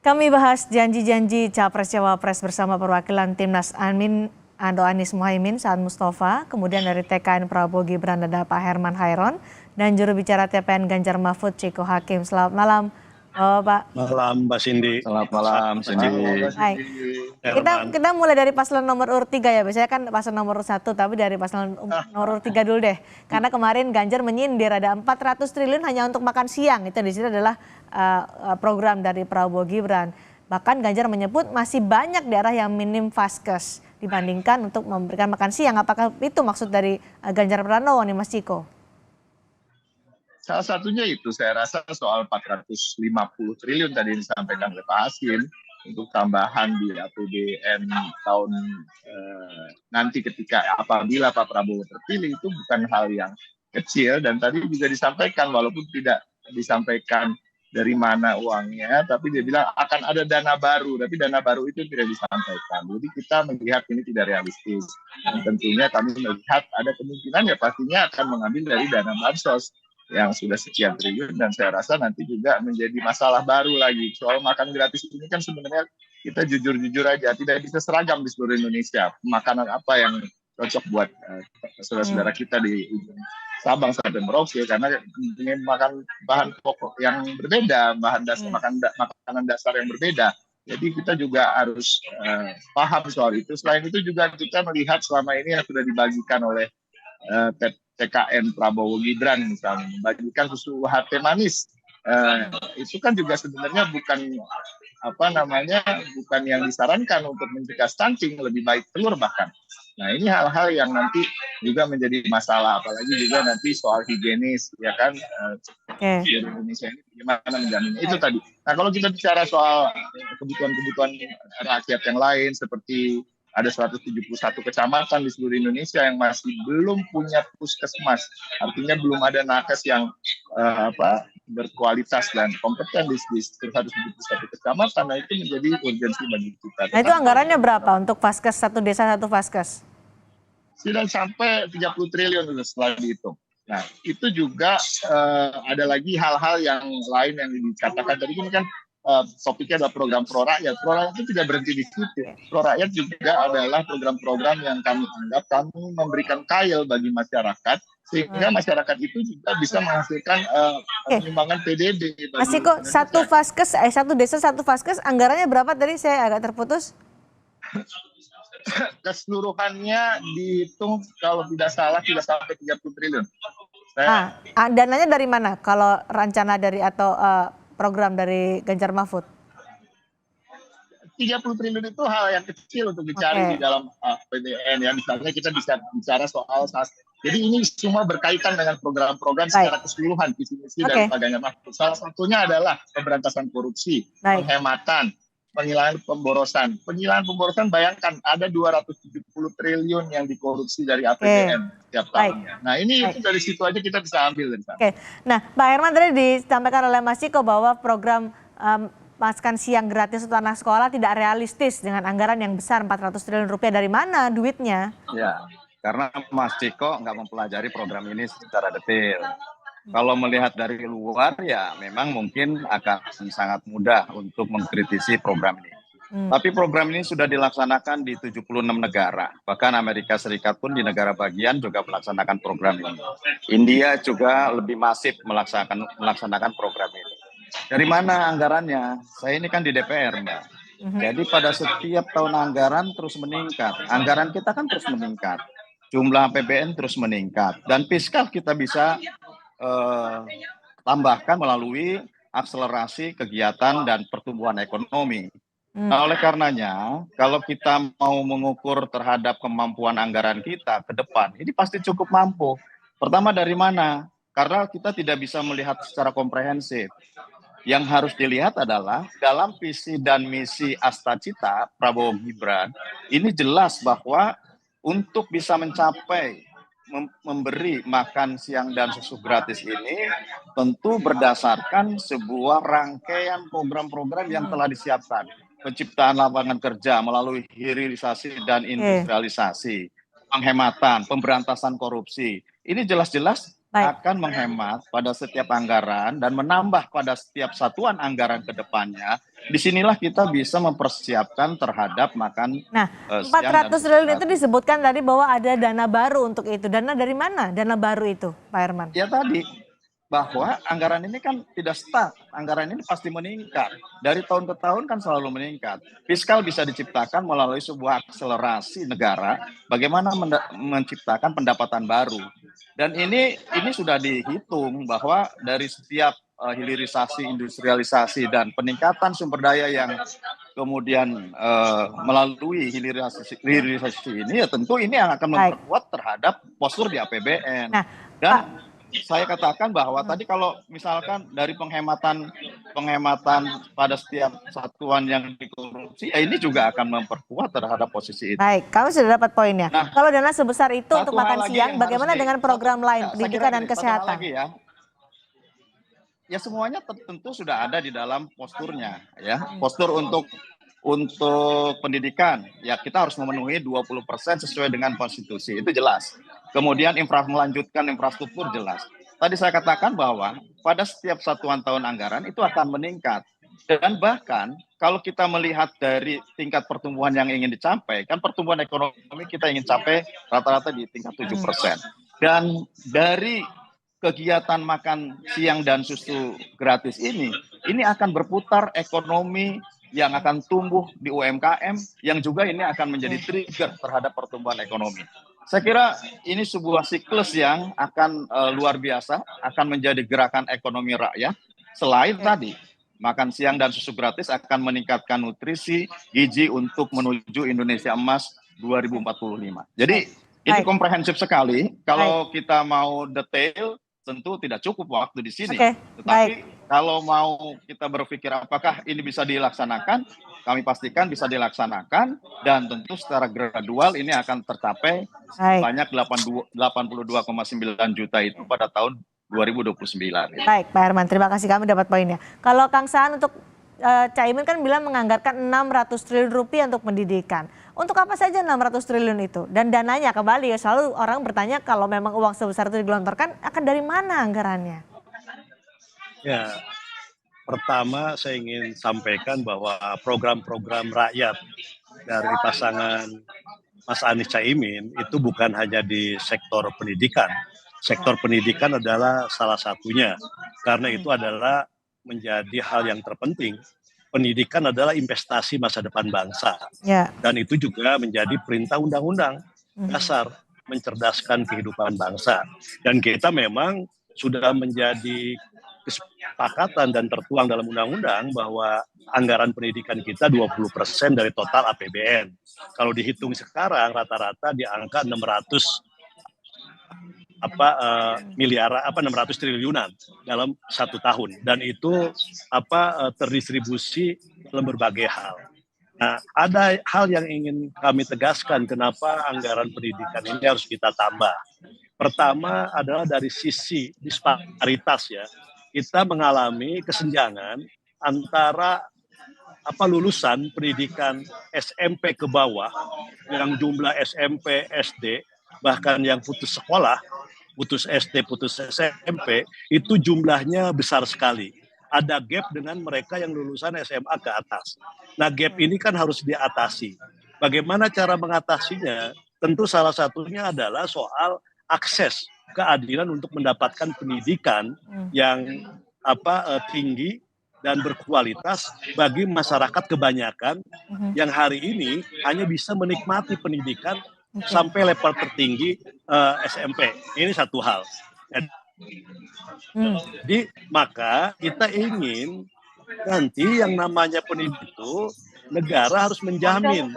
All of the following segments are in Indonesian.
Kami bahas janji-janji Capres-Cawapres bersama perwakilan Timnas Anies Mohaimin Saan Mustafa, kemudian dari TKN Prabowo Gibran ada Pak Herman Hairon, dan juru bicara TPN Ganjar Mahfud Ciko Hakim. Selamat malam, Pak. Malam, Mbak Cindy. Selamat malam, Cindy. Baik. Kita mulai dari paslon nomor urut 3 ya, biasanya kan paslon nomor urut 1, tapi dari paslon nomor urut 3 dulu deh. Karena kemarin Ganjar menyindir ada 400 triliun hanya untuk makan siang, itu di sini adalah program dari Prabowo Gibran. Bahkan Ganjar menyebut masih banyak daerah yang minim vaskes dibandingkan untuk memberikan makan siang. Apakah itu maksud dari Ganjar Pranowo nih, Mas Ciko? Salah satunya itu saya rasa soal 450 triliun tadi disampaikan oleh Pak Hasim untuk tambahan di APBN tahun nanti ketika apabila Pak Prabowo terpilih, itu bukan hal yang kecil. Dan tadi juga disampaikan walaupun tidak disampaikan dari mana uangnya, tapi dia bilang akan ada dana baru, tapi dana baru itu tidak disampaikan. Jadi kita melihat ini tidak realistis. Dan tentunya kami melihat ada kemungkinan ya pastinya akan mengambil dari dana bansos yang sudah sekian triliun, dan saya rasa nanti juga menjadi masalah baru lagi. Soal makan gratis ini kan sebenarnya kita jujur-jujur aja, tidak bisa seragam di seluruh Indonesia. Makanan apa yang cocok buat saudara-saudara kita di Sabang sampai Merauke, karena ingin makan bahan pokok yang berbeda, bahan dasar makanan dasar yang berbeda. Jadi kita juga harus paham soal itu. Selain itu juga kita melihat selama ini yang sudah dibagikan oleh TKN Prabowo Gibran misalnya, membagikan susu UHT manis. Itu kan juga sebenarnya bukan bukan yang disarankan untuk mencegah stunting, lebih baik telur bahkan. Nah, ini hal-hal yang nanti juga menjadi masalah, apalagi juga nanti soal higienis, ya kan, di Indonesia ini bagaimana menjaminnya. Itu tadi. Nah, kalau kita bicara soal kebutuhan-kebutuhan rakyat yang lain, seperti ada 171 kecamatan di seluruh Indonesia yang masih belum punya puskesmas, artinya belum ada nakes yang berkualitas dan kompeten di 171 kecamatan. Nah, itu menjadi urgensi bagi kita. Nah, itu anggarannya berapa untuk vaskes, satu desa satu vaskes? Sudah sampai 30 triliun setelah dihitung. Nah, itu juga ada lagi hal-hal yang lain yang dikatakan tadi, ini kan topiknya adalah program pro rakyat. Pro rakyat itu tidak berhenti di situ. Pro rakyat juga adalah program-program yang kami anggap kami memberikan kail bagi masyarakat, sehingga masyarakat itu juga bisa menghasilkan penyumbangan PDB. Masih kok satu vaskes, satu desa satu vaskes, anggarannya berapa tadi? Saya agak terputus. Keseluruhannya dihitung kalau tidak salah tidak sampai 30 triliun. Dananya dari mana kalau rencana dari atau program dari Ganjar Mahfud? 30 triliun itu hal yang kecil untuk dicari di dalam APBN ya. Misalnya kita bisa bicara soal jadi ini semua berkaitan dengan program-program secara keseluruhan visi misi dari Pak Ganjar Mahfud. Salah satunya adalah pemberantasan korupsi, penghematan, penghilangan pemborosan. Penghilangan pemborosan, bayangkan ada 270 triliun yang dikorupsi dari APBN setiap tahunnya. Nah, ini itu dari situ aja kita bisa ambil dari sana. Nah, Pak Herman tadi disampaikan oleh Mas Ciko bahwa program makan siang gratis untuk anak sekolah tidak realistis dengan anggaran yang besar 400 triliun rupiah. Dari mana duitnya? Ya, karena Mas Ciko nggak mempelajari program ini secara detail. Kalau melihat dari luar ya memang mungkin akan sangat mudah untuk mengkritisi program ini. Tapi program ini sudah dilaksanakan di 76 negara. Bahkan Amerika Serikat pun di negara bagian juga melaksanakan program ini. India juga lebih masif melaksanakan program ini. Dari mana anggarannya? Saya ini kan di DPR, Mbak. Jadi pada setiap tahun anggaran terus meningkat. Anggaran kita kan terus meningkat. Jumlah APBN terus meningkat. Dan fiskal kita bisa tambahkan melalui akselerasi kegiatan dan pertumbuhan ekonomi. Nah, oleh karenanya, kalau kita mau mengukur terhadap kemampuan anggaran kita ke depan, ini pasti cukup mampu. Pertama dari mana? Karena kita tidak bisa melihat secara komprehensif. Yang harus dilihat adalah dalam visi dan misi Astacita Prabowo Gibran, ini jelas bahwa untuk bisa mencapai memberi makan siang dan susu gratis ini tentu berdasarkan sebuah rangkaian program-program yang telah disiapkan. Penciptaan lapangan kerja melalui hilirisasi dan industrialisasi, penghematan, pemberantasan korupsi. Ini jelas-jelas Baik. akan menghemat pada setiap anggaran dan menambah pada setiap satuan anggaran ke depannya. Disinilah kita bisa mempersiapkan terhadap makan Nah, siang dan 400 susu triliun itu gratis. disebutkan tadi bahwa ada dana baru untuk itu. Dana dari mana? Dana baru itu, Pak Herman? Ya tadi, bahwa anggaran ini kan tidak stuck, anggaran ini pasti meningkat. Dari tahun ke tahun kan selalu meningkat. Fiskal bisa diciptakan melalui sebuah akselerasi negara, bagaimana menciptakan pendapatan baru. Dan ini sudah dihitung bahwa dari setiap hilirisasi, industrialisasi, dan peningkatan sumber daya yang kemudian melalui hilirisasi ini, ya tentu ini yang akan memperkuat terhadap postur di APBN. Nah, Dan Pak, saya katakan bahwa tadi kalau misalkan dari penghematan pada setiap satuan yang dikorupsi, ini juga akan memperkuat terhadap posisi itu. baik, kami sudah dapat poinnya. Nah, Kalau dana sebesar itu untuk satu hal makan lagi siang, yang bagaimana dengan program lain, saya kira pendidikan dan gini, satu hal kesehatan? lagi ya semuanya tentu sudah ada di dalam posturnya, ya. Postur untuk pendidikan, ya kita harus memenuhi 20% sesuai dengan konstitusi, itu jelas. Kemudian melanjutkan infrastruktur jelas. Tadi saya katakan bahwa pada setiap satuan tahun anggaran itu akan meningkat. Dan bahkan kalau kita melihat dari tingkat pertumbuhan yang ingin dicapai, kan pertumbuhan ekonomi kita ingin capai rata-rata di tingkat 7%. Dan dari kegiatan makan siang dan susu gratis ini akan berputar ekonomi yang akan tumbuh di UMKM, yang juga ini akan menjadi trigger terhadap pertumbuhan ekonomi. Saya kira ini sebuah siklus yang akan luar biasa, akan menjadi gerakan ekonomi rakyat. Selain tadi, makan siang dan susu gratis akan meningkatkan nutrisi, gizi untuk menuju Indonesia Emas 2045. Jadi ini komprehensif sekali. Kalau kita mau detail, tentu tidak cukup waktu di sini. Tetapi kalau mau kita berpikir apakah ini bisa dilaksanakan, kami pastikan bisa dilaksanakan, dan tentu secara gradual ini akan tercapai sebanyak 82,9 juta itu pada tahun 2029. Baik, Pak Herman, terima kasih, kami dapat poinnya. Kalau Kang Saan, untuk Caimin kan bilang menganggarkan 600 triliun rupiah untuk pendidikan. Untuk apa saja 600 triliun itu? Dan dananya kembali, selalu orang bertanya kalau memang uang sebesar itu digelontorkan, akan dari mana anggarannya? Ya, pertama saya ingin sampaikan bahwa program-program rakyat dari pasangan Mas Anies Caimin itu bukan hanya di sektor pendidikan. Sektor pendidikan adalah salah satunya, karena itu adalah menjadi hal yang terpenting. Pendidikan adalah investasi masa depan bangsa, dan itu juga menjadi perintah undang-undang dasar mencerdaskan kehidupan bangsa. Dan kita memang sudah menjadi kesepakatan dan tertuang dalam undang-undang bahwa anggaran pendidikan kita 20% dari total APBN. Kalau dihitung sekarang rata-rata di angka 600 triliunan dalam 1 tahun, dan itu terdistribusi dalam berbagai hal. Nah, ada hal yang ingin kami tegaskan kenapa anggaran pendidikan ini harus kita tambah. Pertama adalah dari sisi disparitas, ya. Kita mengalami kesenjangan antara lulusan pendidikan SMP ke bawah, yang jumlah SMP, SD, bahkan yang putus sekolah, putus SD, putus SMP, itu jumlahnya besar sekali. Ada gap dengan mereka yang lulusan SMA ke atas. Nah, gap ini kan harus diatasi. Bagaimana cara mengatasinya? Tentu salah satunya adalah soal akses keadilan untuk mendapatkan pendidikan yang tinggi dan berkualitas bagi masyarakat kebanyakan yang hari ini hanya bisa menikmati pendidikan sampai level tertinggi SMP. Ini satu hal. Jadi maka kita ingin nanti yang namanya pendidikan itu negara harus menjamin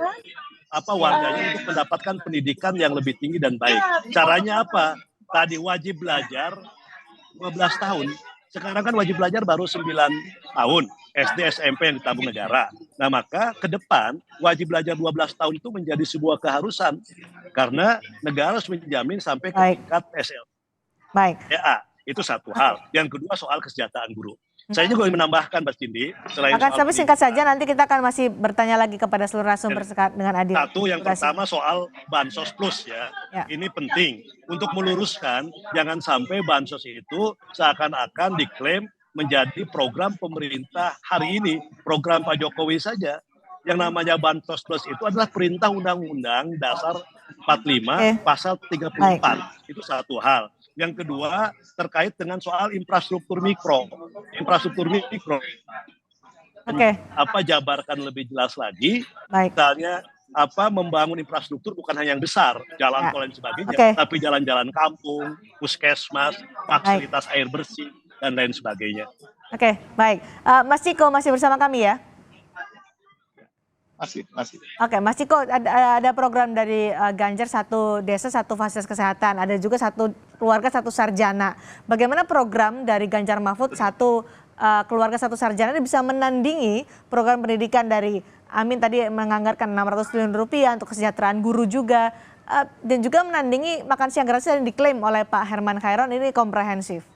warganya untuk mendapatkan pendidikan yang lebih tinggi dan baik. Caranya apa? Tadi wajib belajar 12 tahun. Sekarang kan wajib belajar baru 9 tahun. SD, SMP yang ditanggung negara. Nah, maka ke depan wajib belajar 12 tahun itu menjadi sebuah keharusan. Karena negara harus menjamin sampai ke tingkat SLA. Itu satu hal. Yang kedua soal kesejahteraan guru. Saya juga ingin menambahkan, Mas Cindi, selain Akan soal tapi singkat saja, nanti kita akan masih bertanya lagi kepada seluruh narasumber dengan adil. satu yang Terima kasih. pertama soal Bansos Plus ya. Ya. Ini penting untuk meluruskan, jangan sampai Bansos itu seakan-akan diklaim menjadi program pemerintah hari ini, program Pak Jokowi saja. Yang namanya Bansos Plus itu adalah perintah Undang-Undang Dasar 45 pasal 34. Itu satu hal. Yang kedua terkait dengan soal infrastruktur mikro. Infrastruktur mikro. Jabarkan lebih jelas lagi. Misalnya membangun infrastruktur bukan hanya yang besar, jalan tol dan sebagainya, tapi jalan-jalan kampung, puskesmas, fasilitas air bersih dan lain sebagainya. Oke, baik. Mas Ciko masih bersama kami ya? Masih. Oke, Mas Ciko, ada program dari Ganjar, satu desa, satu fasilitas kesehatan. Ada juga satu keluarga, satu sarjana. Bagaimana program dari Ganjar Mahfud, satu keluarga, satu sarjana ini bisa menandingi program pendidikan dari Amin tadi menganggarkan 600 triliun rupiah untuk kesejahteraan guru juga. Dan juga menandingi makan siang gratis yang diklaim oleh Pak Herman Khairon ini komprehensif.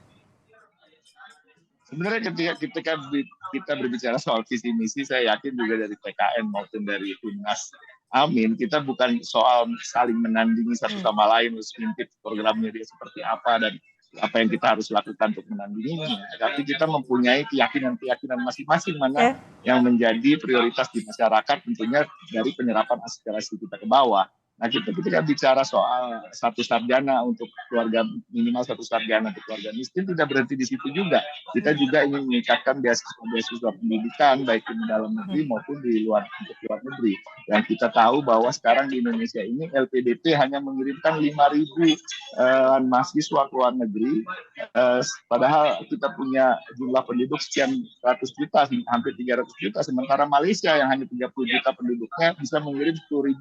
Sebenarnya ketika kita berbicara soal visi misi, saya yakin juga dari PKN maupun dari Timnas Amin, kita bukan soal saling menandingi satu sama lain, harus intip programnya dia seperti apa dan apa yang kita harus lakukan untuk menandinginya. Tapi kita mempunyai keyakinan masing-masing mana yang menjadi prioritas di masyarakat, tentunya dari penyerapan aspirasi kita ke bawah. Nah, kita ketika bicara soal satu sarjana untuk keluarga, minimal satu sarjana untuk keluarga miskin, tidak berhenti di situ juga. Kita juga ingin meningkatkan beasiswa pendidikan baik di dalam negeri maupun di luar negeri. Dan kita tahu bahwa sekarang di Indonesia ini LPDP hanya mengirimkan 5.000 mahasiswa ke luar negeri, padahal kita punya jumlah penduduk sekian ratus juta, hampir 300 juta, sementara Malaysia yang hanya 30 juta penduduknya bisa mengirim 10.000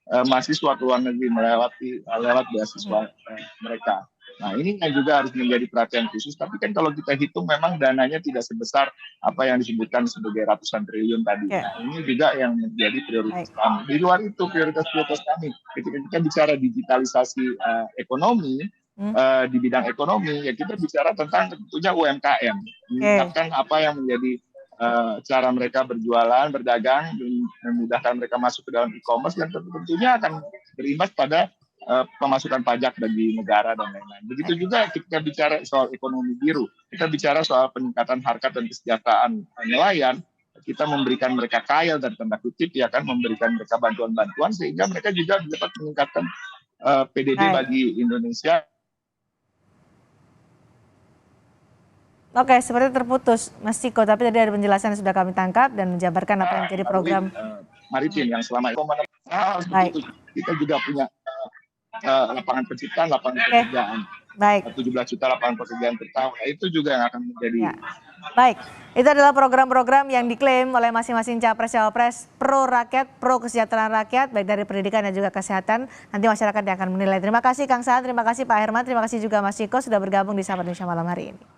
mahasiswa ke luar negeri lewat beasiswa mereka. Nah, ini yang juga harus menjadi perhatian khusus. Tapi kan kalau kita hitung memang dananya tidak sebesar apa yang disebutkan sebagai ratusan triliun tadi. Nah, ini juga yang menjadi prioritas kami. Di luar itu prioritas kami. Ketika kita bicara digitalisasi ekonomi, di bidang ekonomi, ya kita bicara tentang tentunya UMKM. Meningkatkan apa yang menjadi cara mereka berjualan, berdagang, memudahkan mereka masuk ke dalam e-commerce, dan tentunya akan berimbas pada pemasukan pajak bagi negara dan lain-lain. Begitu juga kita bicara soal ekonomi biru, kita bicara soal peningkatan harkat dan kesejahteraan nelayan, kita memberikan mereka kail dan tanda kutip, ya kan, memberikan mereka bantuan-bantuan sehingga mereka juga dapat meningkatkan PDB bagi Indonesia. Oke, seperti terputus Mas Ciko, tapi tadi ada penjelasan yang sudah kami tangkap dan menjabarkan apa yang menjadi program maritim yang selama itu kita juga punya lapangan penciptaan, lapangan pekerjaan. Baik. 17 juta lapangan pekerjaan per tahun. Nah, itu juga yang akan menjadi. Baik, itu adalah program-program yang diklaim oleh masing-masing capres-cawapres pro rakyat, pro kesejahteraan rakyat, baik dari pendidikan dan juga kesehatan. Nanti masyarakat yang akan menilai. Terima kasih Kang Saan, terima kasih Pak Herman, terima kasih juga Mas Ciko sudah bergabung di Sapa Indonesia malam hari ini.